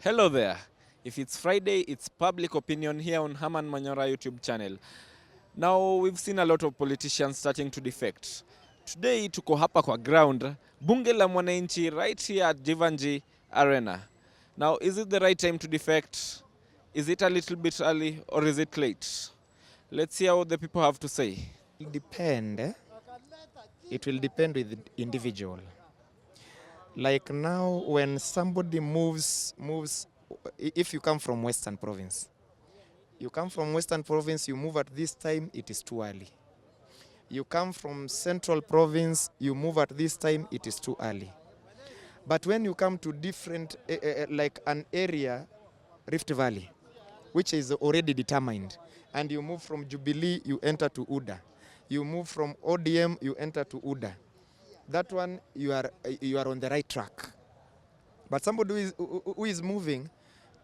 Hello there. If it's Friday, it's public opinion here on Herman Manyora YouTube channel. Now, we've seen a lot of politicians starting to defect. Today, tuko hapa kwa ground, bunge la mwananchi right here at Jivanji Arena. Now, is it the right time to defect? Is it a little bit early or is it late? Let's see what the people have to say. It depend. It will depend with the individual. Like now, when somebody moves, if you come from Western Province, you move at this time, it is too early. You come from Central Province, you move at this time, it is too early. But when you come to different, like an area, Rift Valley, which is already determined, and you move from Jubilee, you enter to UDA. You move from ODM, you enter to UDA. That one, you are on the right track. But somebody who is moving,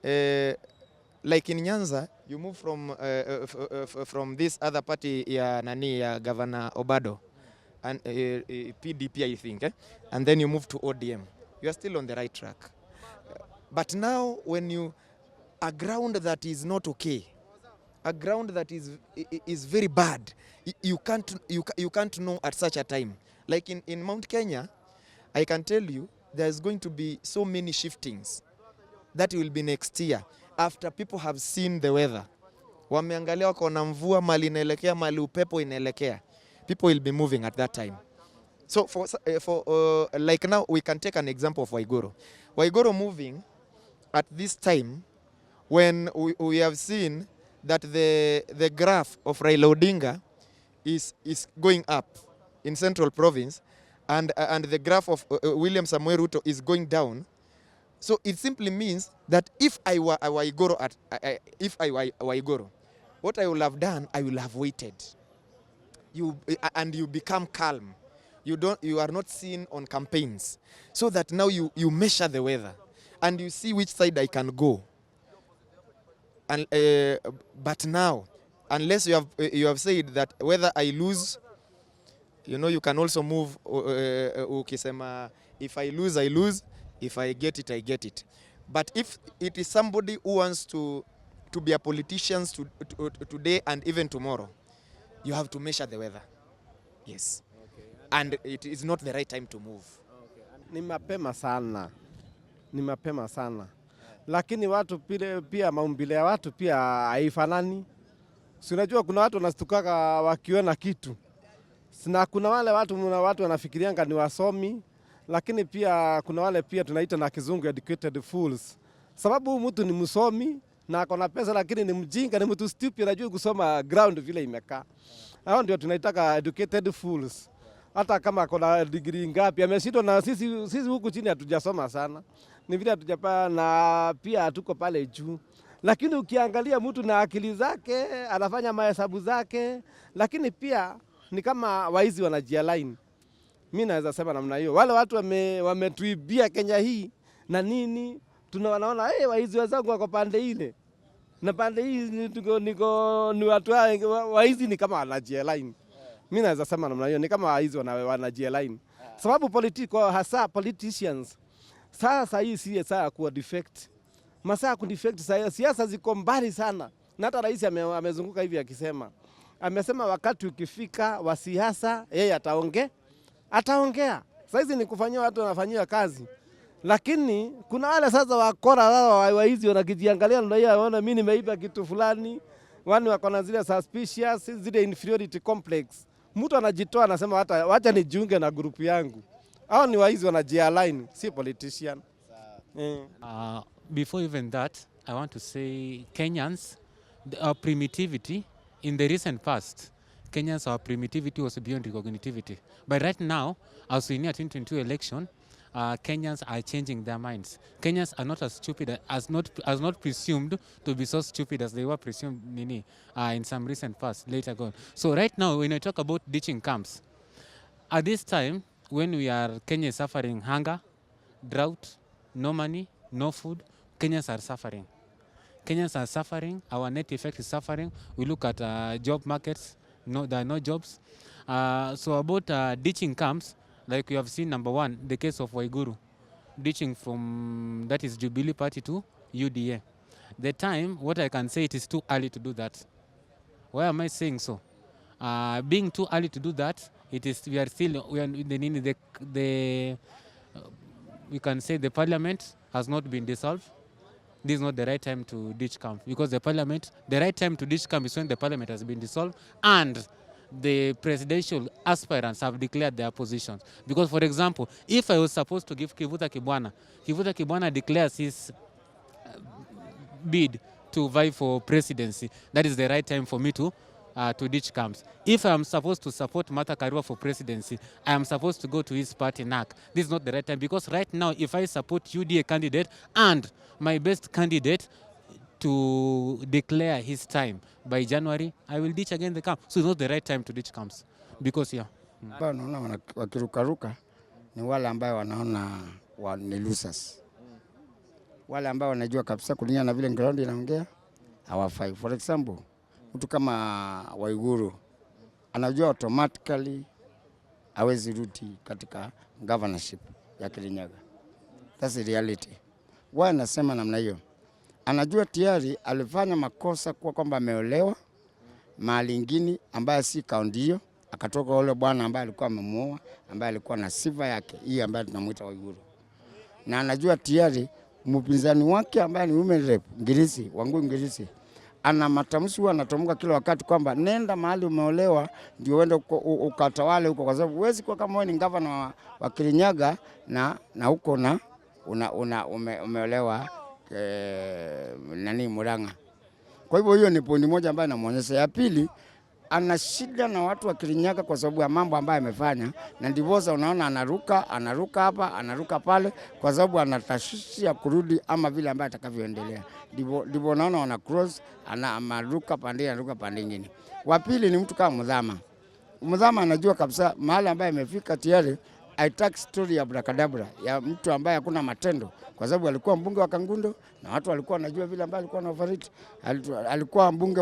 like in Nyanza, you move from this other party, Governor Obado, and PDP, I think, and then you move to ODM. You are still on the right track. But now, when a ground that is not okay, a ground that is very bad, you can't know at such a time. Like in Mount Kenya, I can tell you there's going to be so many shiftings that will be next year after people have seen the weather. Wameangalia wako na mvua mali inaelekea mali upepo inaelekea. People will be moving at that time. So for like now we can take an example of Waiguru. Waiguru moving at this time when we have seen that the graph of Raila Odinga is going up in Central Province, and the graph of William Samoei Ruto is going down. So it simply means that if I were Waiguru, what I will have done, I will have waited. You become calm. You are not seen on campaigns, so that now you measure the weather and you see which side I can go. And but now, unless you have said that whether I lose, you can also move. Ukisema if I lose, I lose. If I get it, I get it. But if it is somebody who wants to be a politician today and even tomorrow, you have to measure the weather. Yes. Okay. And it is not the right time to move. Okay. Ni mapema sana. Lakini watu pia maumbile ya watu pia haifanani. Si unajua kuna watu wanastukaga wakiona kitu. Na kuna wale watu wanafikirianga ni wasomi, lakini pia kuna wale pia tunaita na kizungu educated fools. Sababu mtu ni msomi na ako na pesa lakini ni mjinga, ni mtu stupid, anajua kusoma ground vile imekaa. Hao ndio tunaitaka educated fools. Hata kama ako na degree ngapi, ameshindwa na sisi huku chini hatujasoma sana. Ni vile hatujapaa na pia hatuko pale juu. Lakini ukiangalia mtu na akili zake, anafanya mahesabu zake, lakini pia ni kama waizi wanajialign. Mimi naweza sema namna hiyo. Wale watu wametuibia Kenya hii na nini, tunaona waizi wazangu wako pande ile. Na pande hii ni watu waizi ni kama wanajialign. Mimi naweza sema namna hiyo, ni kama waizi wanajialign. Sababu hasa politicians sasa hii si saa kuwa defect. Masaa ku defect siasa ziko mbali sana. Na hata rais amezunguka hivi akisema. Amesema wakati ukifika wa siasa yeye ataongea. Sasa hizi ni kufanyia watu wanafanyia kazi. Lakini kuna wale sasa wakora waizi wanakijiangalia na yeye anaona mimi nimeiba kitu fulani. Wani wako na zile suspicious, zile inferiority complex. Mtu anajitoa anasema wacha nijiunge na grupu yangu. Hao ni waizi wanajialign, si politician. Before even that, I want to say Kenyans, our primitivity in the recent past, our primitivity was beyond cognitivity. But right now, as we near 2022 election, Kenyans are changing their minds. Kenyans are not as stupid, as not presumed to be so stupid as they were presumed in some recent past, later on. So right now, when I talk about ditching camps, at this time, when Kenya is suffering hunger, drought, no money, no food, Kenyans are suffering. Kenyans are suffering, our net effect is suffering. We look at job markets, there are no jobs. So about ditching camps, like we have seen, number one, the case of Waiguru, ditching from, that is Jubilee Party to UDA. The time, what I can say, it is too early to do that. Why am I saying so? Being too early to do that, we are we can say the parliament has not been dissolved. This is not the right time to ditch camp, because the right time to ditch camp is when the parliament has been dissolved and the presidential aspirants have declared their positions. Because, for example, if I was supposed to give Kivuta Kibwana declares his bid to vie for presidency, that is the right time for me to ditch camps. If I am supposed to support Martha Karua for presidency, I am supposed to go to his party NAC. This is not the right time, because right now, if I support UDA candidate and my best candidate to declare his time by January, I will ditch again the camp. So it's not the right time to ditch camps, because Naona wakirukaruka ni wale ambao wanaona ni losers. Wale ambao wanajua kabisa kulingana na vile ground inaongea hawafai. For example, mtu kama Waiguru anajua automatically hawezi rudi katika governorship ya Kirinyaga. That's the reality. Why nasema namna hiyo? Anajua tayari alifanya makosa kwa kwamba ameolewa mahali ingine ambaye si kaunti hiyo, akatoka yule bwana ambaye alikuwa amemuoa, ambaye alikuwa na sifa yake hii ambaye tunamuita Waiguru. Na anajua tayari mpinzani wake ambaye ni women rep Ngirisi, Wangui Ngirisi, ana matamshi anatomka kila wakati kwamba nenda mahali umeolewa ndio uende ukatawale huko, kwa sababu huwezi kwa kama wewe ni gavana wa Kirinyaga na huko na umeolewa Murang'a. Kwa hivyo hiyo ni pointi moja ambayo inamuonyesha. Ya pili, ana shida na watu wa Kirinyaga kwa sababu ya mambo ambayo amefanya, na ndiposa unaona anaruka hapa, anaruka pale, kwa sababu anatashishia ya kurudi ama vile ambayo atakavyoendelea. Ndivyo unaona wana cross, anaruka pande, anaruka pande nyingine. Wa pili ni mtu kama Mudhama. Mudhama anajua kabisa mahali ambayo amefika tayari. Haitaki story ya brakadabra ya mtu ambaye hakuna matendo, kwa sababu alikuwa mbunge wa Kangundo na watu walikuwa wanajua vile ambaye alikuwa anafariti. Alikuwa mbunge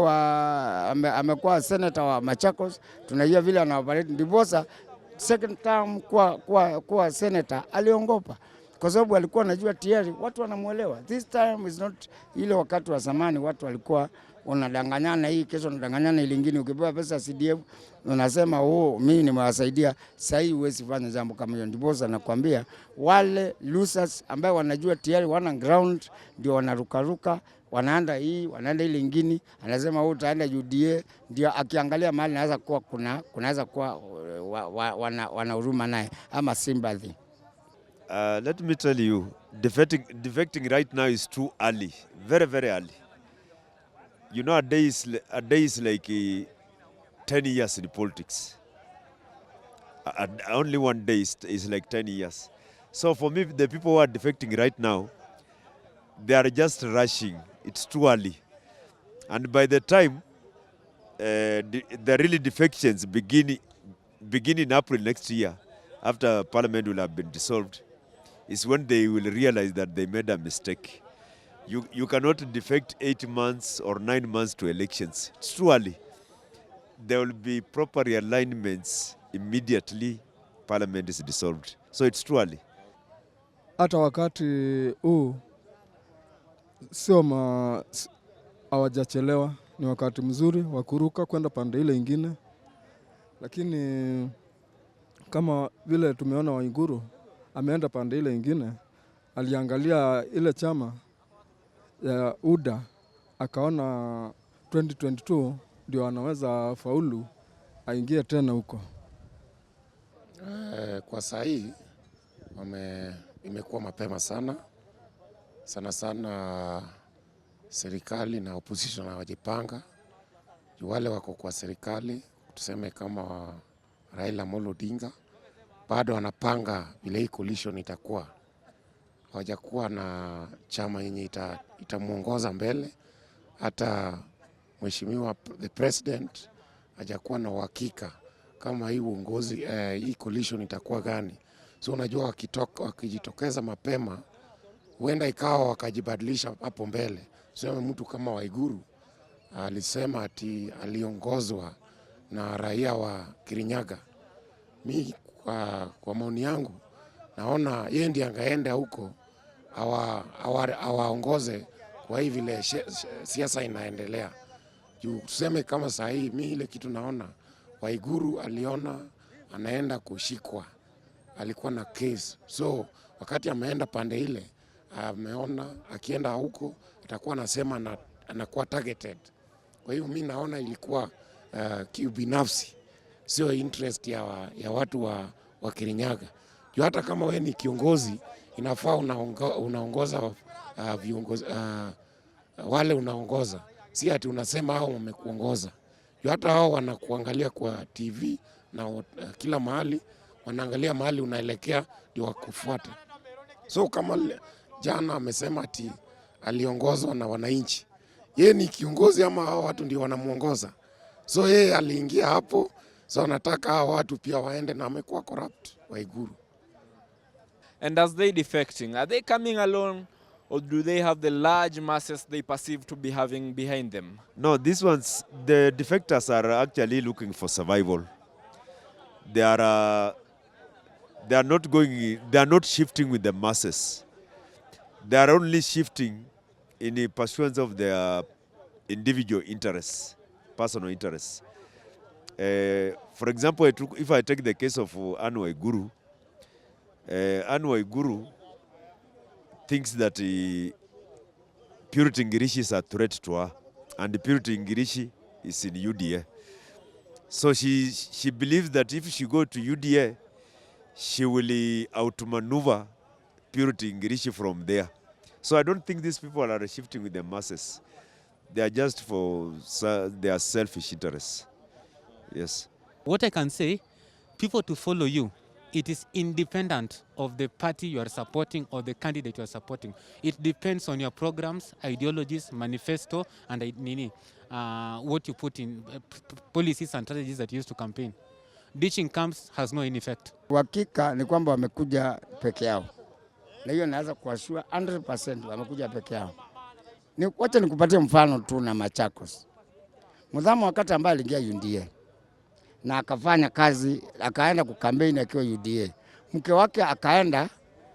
amekuwa senator wa Machakos, tunajua vile anafariti. Ndiposa second term kwa senator aliongopa, kwa sababu alikuwa anajua tayari watu wanamuelewa. This time is not ile wakati wa zamani watu walikuwa unadanganyana hii kesho unadanganyana ile nyingine. Ukipewa pesa CDF unasema mimi nimewasaidia. Sasa hii huwezi fanya jambo kama hiyo. Ndiposa nakwambia wale losers ambao wanajua tayari wana ground ndio wanarukaruka, wanaenda hii wanaenda ile nyingine, anasema utaenda UDA, ndio akiangalia mahali naweza kuwa kunaweza kuwa wana huruma naye ama sympathy. Let me tell you, defecting right now is too early, very, very early. You know, a day is like 10 years in politics. Only one day is like 10 years. So for me, the people who are defecting right now, they are just rushing. It's too early. And by the time the really defections begin in April next year, after Parliament will have been dissolved, is when they will realize that they made a mistake. You cannot defect 8 months or 9 months to elections. It's too early. There will be proper realignments immediately Parliament is dissolved. So it's too early. Hata wakati huu sio hawajachelewa, ni wakati mzuri wa kuruka kwenda pande ile ingine. Lakini kama vile tumeona Waiguru ameenda pande ile ingine, aliangalia ile chama ya UDA akaona 2022 ndio anaweza faulu aingie tena huko. Kwa saa hii imekuwa mapema sana serikali na opposition hawajipanga. Wale wako kwa serikali tuseme kama Raila Odinga bado anapanga vile hii coalition itakuwa. Hawajakuwa na chama yenye itamuongoza mbele. Hata mheshimiwa the president hajakuwa na uhakika kama hii uongozi hii coalition itakuwa gani. So unajua wakijitokeza mapema huenda ikawa wakajibadilisha hapo mbele. Sema mtu kama Waiguru alisema ati aliongozwa na raia wa Kirinyaga. Mi kwa maoni yangu naona yeye ndiye angeenda huko awaongoze kwa hii vile siasa inaendelea. Juu tuseme kama saa hii mimi ile kitu naona Waiguru aliona anaenda kushikwa, alikuwa na case. So wakati ameenda pande ile, ameona akienda huko atakuwa anasema anakuwa targeted. Kwa hiyo mimi naona ilikuwa kiubinafsi, sio interest ya watu wa Kirinyaga. Juu hata kama we ni kiongozi, inafaa unaongoza viongozi wale unaongoza, si ati unasema hao wamekuongoza. Juu hata hao wanakuangalia kwa TV na kila mahali wanaangalia mahali unaelekea ndio wakufuate. So kama jana amesema ati aliongozwa na wananchi, yeye ni kiongozi ama hao watu ndio wanamuongoza? So yeye aliingia hapo, so anataka hao watu pia waende, na amekuwa corrupt Waiguru. And as they defecting, are they coming alone, or do they have the large masses they perceive to be having behind them? No, these ones, the defectors are actually looking for survival. They are not shifting with the masses. They are only shifting in the pursuance of their individual interests, personal interests. For example, if I take the case of Anne Waiguru, Anne Waiguru thinks that Purity Ngirishi is a threat to her, and Purity Ngirishi is in UDA. So she believes that if she go to UDA, she will outmaneuver Purity Ngirishi from there. So I don't think these people are shifting with the masses. They are just for their selfish interests. Yes. What I can say, people to follow you, it is independent of the party you are supporting or the candidate you are supporting. It depends on your programs, ideologies, manifesto, and what you put in policies and strategies that you use to campaign. Ditching camps has no effect. Hakika ni kwamba wamekuja peke yao, na hiyo naweza kuashua 100% wamekuja peke yao. Wacha nikupatie mfano tu na Machakos. Mudhama wakati ambaye aliingia UDA na akafanya kazi, akaenda kukampeni akiwa UDA.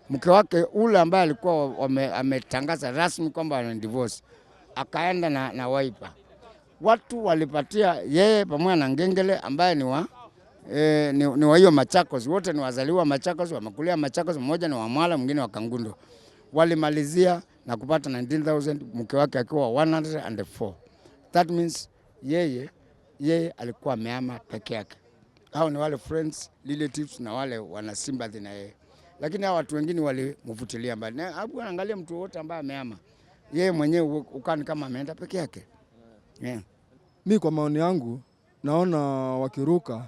Mke wake ule ambaye alikuwa ametangaza rasmi kwamba ana divorce, akaenda na Wiper. Watu walipatia yeye pamoja na Ngengele ambaye ni wa hiyo Machakos, wote ni wazaliwa Machakos, wamekulia Machakos, mmoja ni wa Mwala, mwingine wa Kangundo. Walimalizia na kupata 19,000, mke wake akiwa 104. That means yeye alikuwa ameama peke yake. Hao ni wale friends, relatives na wale wana sympathy na yeye. Lakini hao watu wengine walimvutilia mbali. Na hebu angalia mtu wote ambaye ameama, yeye mwenyewe ukani kama ameenda peke yake. Yeah. Mimi kwa maoni yangu naona wakiruka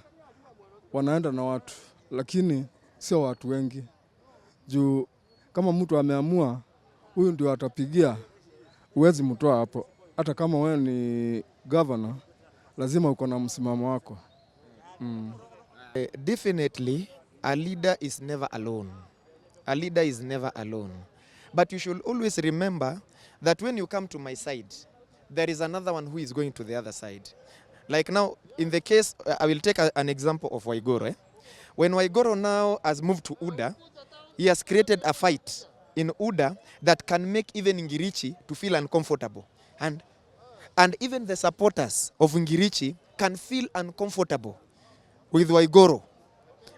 wanaenda na watu, lakini sio watu wengi. Juu kama mtu ameamua huyu ndio atapigia, huwezi mtoa hapo. Hata kama wewe ni governor, lazima uko na msimamo wako. Definitely, a leader is never alone. A leader is never alone. But you should always remember that when you come to my side, there is another one who is going to the other side. Like now, in the case, I will take an example of Waiguru. When Waiguru now has moved to UDA, he has created a fight in UDA that can make even Ngirichi to feel uncomfortable. And even the supporters of Ngirichi can feel uncomfortable with Waiguru.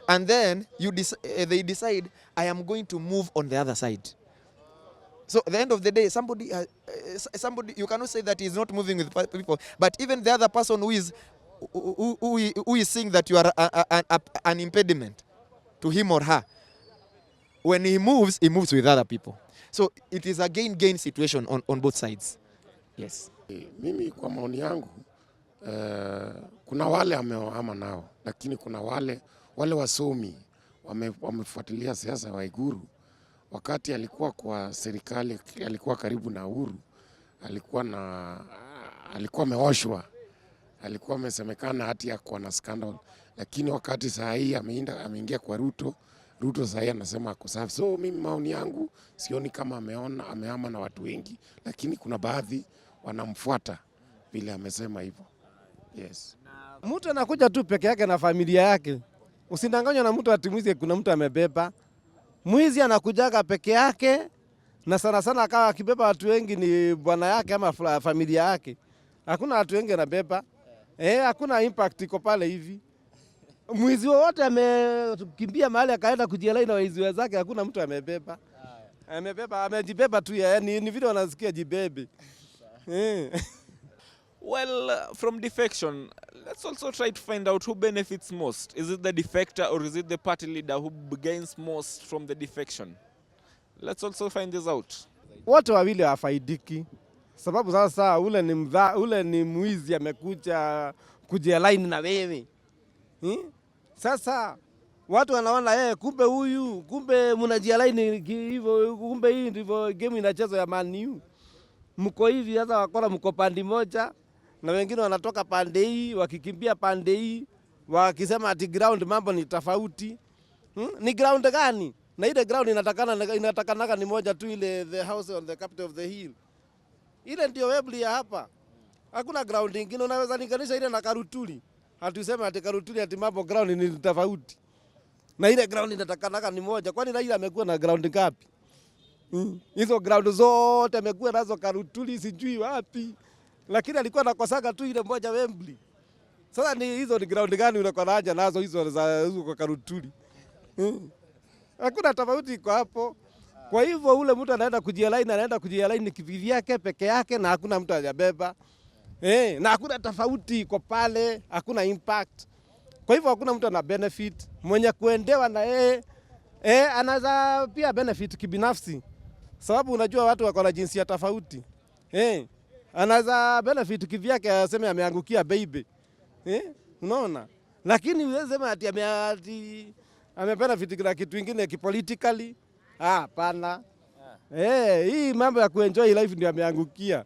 And then they decide, I am going to move on the other side. So at the end of the day, somebody, you cannot say that he is not moving with people, but even the other person who is seeing that you are an impediment to him or her, when he moves with other people. So it is a gain-gain situation on both sides. Yes. Mimi kwa maoni yangu, kuna wale amewahama nao, lakini kuna wale wasomi wamefuatilia siasa ya Waiguru. Wakati alikuwa kwa serikali, alikuwa karibu na Uhuru, alikuwa ameoshwa, alikuwa amesemekana hati ya kuwa na scandal. Lakini wakati saa hii ameingia kwa Ruto saa hii anasema ako safi. So mimi maoni yangu sioni kama amehama na watu wengi, lakini kuna baadhi wanamfuata vile amesema hivyo. Yes. Mtu anakuja tu peke yake na familia yake. Usindanganywe na mtu ati mwizi kuna mtu amebeba. Mwizi anakujaga peke yake na sana sana akawa akibeba watu wengi ni bwana yake ama familia yake. Hakuna watu wengi anabeba. Hakuna impact iko pale hivi. Mwizi wote amekimbia mahali akaenda kujielai na waizi wenzake, hakuna mtu amebeba. Amejibeba tu, ni vile wanasikia jibebe. Well, from defection, let's also try to find out who benefits most. Is it the defector or is it the party leader who gains most from the defection? Let's also find this out. Wote wawili hawafaidiki. Sababu sasa ule ni mwizi amekuja kujielaini na wewe. Sasa watu wanaona kumbe mnajielaini hivyo, kumbe hii ndivyo game inachezwa ya Man U. Mko hivi sasa, wakora mko pande moja na wengine wanatoka pande hii wakikimbia pande hii wakisema ati ground mambo ni tofauti. Ni ground gani? Na ile ground inatakana ni moja tu, ile the house on the capital of the hill. Ile ndio Wembley ya hapa. Hakuna ground nyingine unaweza linganisha ile na Karutuli. Hatuseme ati Karutuli ati mambo ground ni tofauti. Na ile ground inatakana ni moja. Kwani Raila amekuwa na ground ngapi? Hizo ground zote amekuwa nazo Karutuli sijui wapi. Lakini alikuwa anakosaga tu ile moja Wembley. Sasa hizo ni ground gani unakuwa haja nazo hizo za huko kwa Karutuli? Hakuna tofauti iko hapo. Kwa hivyo ule mtu anaenda kujielaini kivivi yake peke yake na hakuna mtu hajabeba. Na hakuna tofauti iko pale, hakuna impact. Kwa hivyo hakuna mtu ana benefit. Mwenye kuendewa na anaweza pia benefit kibinafsi. Sababu unajua watu wako na jinsia tofauti. Anaweza benefit kivyake, aseme ameangukia baby. Unaona? Lakini wewe sema ati amebenefit na kitu kingine kipolitically. Hapana. Hii mambo ya kuenjoy life ndio ameangukia.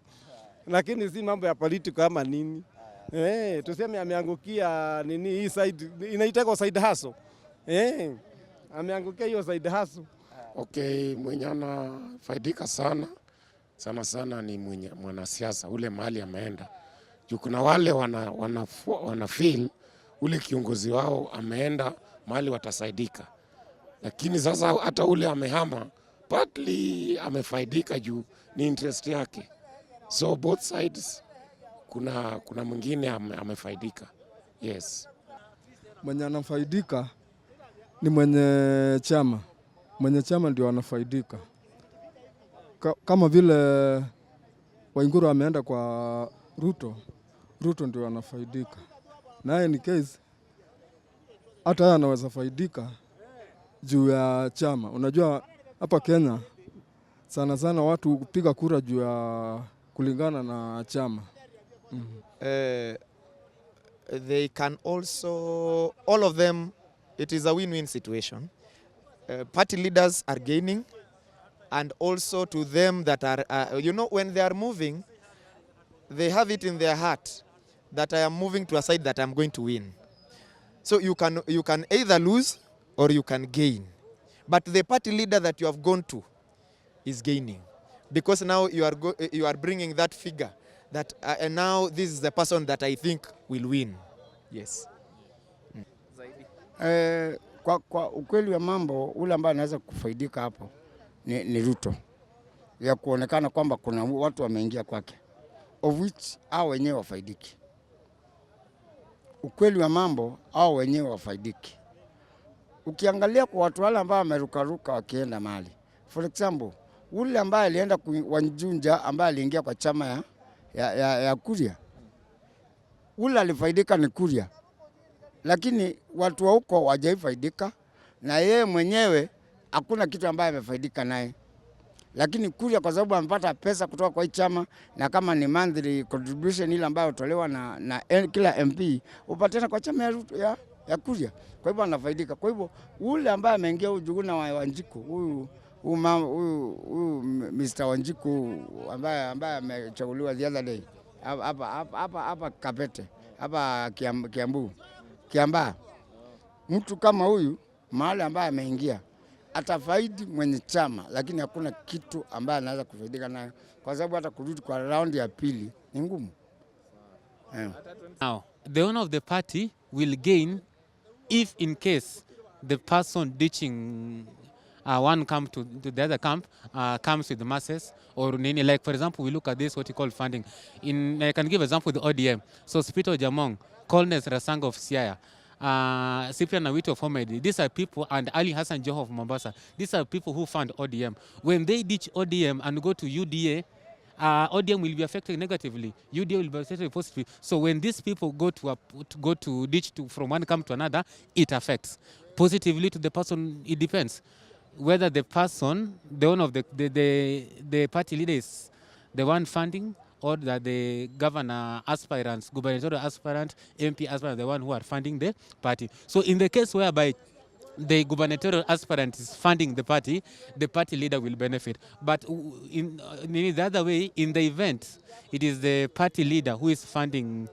Lakini si mambo ya political ama nini. Tuseme ameangukia nini, hii side inaitwa side hustle. Ameangukia hiyo side hustle. Okay, mwenye anafaidika sana ni mwanasiasa ule mahali ameenda. Juu kuna wale wana feel ule kiongozi wao ameenda mahali watasaidika. Lakini sasa hata ule amehama partly amefaidika juu ni interest yake. So both sides kuna mwingine amefaidika. Yes. Mwenye anafaidika ni mwenye chama. Mwenye chama ndio anafaidika. Kama vile Waiguru ameenda kwa Ruto ndio anafaidika. Naye ni case hata yeye anaweza faidika juu ya chama. Unajua hapa Kenya sana sana watu kupiga kura juu ya kulingana na chama. They can also, all of them, it is a win-win situation. Party leaders are gaining, and also to them that are, when they are moving, they have it in their heart that I am moving to a side that I'm going to win. So you can either lose or you can gain. But the party leader that you have gone to is gaining, because now you are bringing that figure that and now this is the person that I think will win. Yes. Kwa ukweli wa mambo, ule ambaye anaweza kufaidika hapo ni Ruto, ya kuonekana kwamba kuna watu wameingia kwake, of which hao wenyewe wafaidiki. Ukweli wa mambo, hao wenyewe wafaidiki. Ukiangalia kwa watu wale ambao wamerukaruka wakienda mahali, for example, ule ambaye alienda Wanjunja, ambaye aliingia kwa chama ya Kuria, ule alifaidika ni Kuria. Lakini watu wa huko hawajaifaidika, na yeye mwenyewe hakuna kitu ambaye amefaidika naye. Lakini Kuria kwa sababu amepata pesa kutoka kwa hii chama, na kama ni monthly contribution ile ambayo hutolewa na kila MP upatana kwa chama ya Kuria, kwa hivyo anafaidika. Kwa hivyo ule ambaye ameingia ujuguna wa Wanjiku, huyu Mr. Wanjiku ambaye amechaguliwa the other day hapa Kapete, hapa Kiambaa, mtu kama huyu mahali ambaye ameingia atafaidi mwenye chama, lakini hakuna kitu ambaye anaweza kufaidika nayo, kwa sababu hata kurudi kwa round ya pili ni ngumu. Now, the owner of the party will gain if in case the person ditching one camp to the other camp comes with the masses or nini. Like for example, we look at this what you call funding. I can give example with the ODM. So Spito Jamong, Colnes Rasanga of Siaya, Cyprian Awito of Homedy. These are people, and Ali Hassan Joho of Mombasa. These are people who fund ODM. When they ditch ODM and go to UDA, ODM will be affected negatively. UDA will be affected positively. So when these people go to ditch from one camp to another, it affects positively to the person. It depends whether the person, the one of the party leader is the one funding, or that the governor aspirants, gubernatorial aspirant, MP aspirant, the one who are funding the party. So in the case whereby the gubernatorial aspirant is funding the party leader will benefit. But in the other way, in the event, it is the party leader who is funding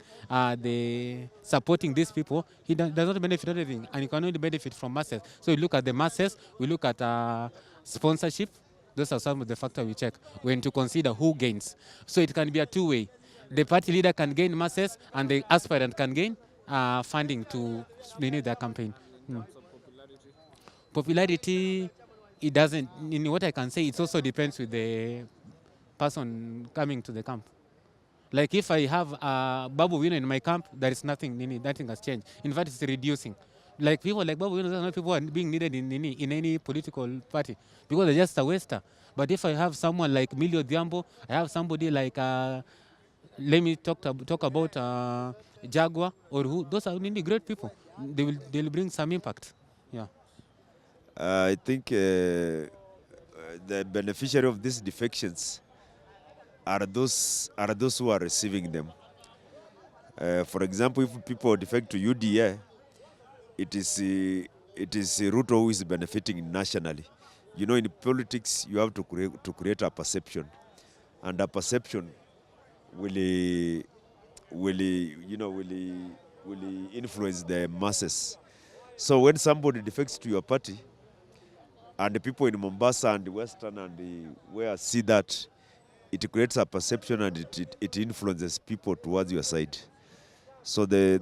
supporting these people, he does not benefit anything, and he can only benefit from masses. So we look at the masses, we look at sponsorship. Those are some of the factors we check when to consider who gains. So it can be a two-way. The party leader can gain masses, and the aspirant can gain funding to their campaign. Popularity, it doesn't, in what I can say, it also depends with the person coming to the camp. Like if I have Babu Wino in my camp, there is nothing has changed. In fact, it's reducing. Like people like Babu Wino, not people are being needed in any political party because they're just a waster. But if I have someone like Milio Diambo, I have somebody like, let me talk about Jaguar or who, those are really great people. They'll bring some impact. Yeah. I think the beneficiary of these defections are those who are receiving them. For example, if people defect to UDA, it is Ruto who is benefiting nationally. You know, in politics, you have to create a perception, and a perception will influence the masses. So when somebody defects to your party, and the people in Mombasa and the Western and where see that, it creates a perception, and it influences people towards your side. So the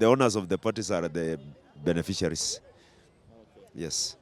owners of the parties are the beneficiaries. Yes.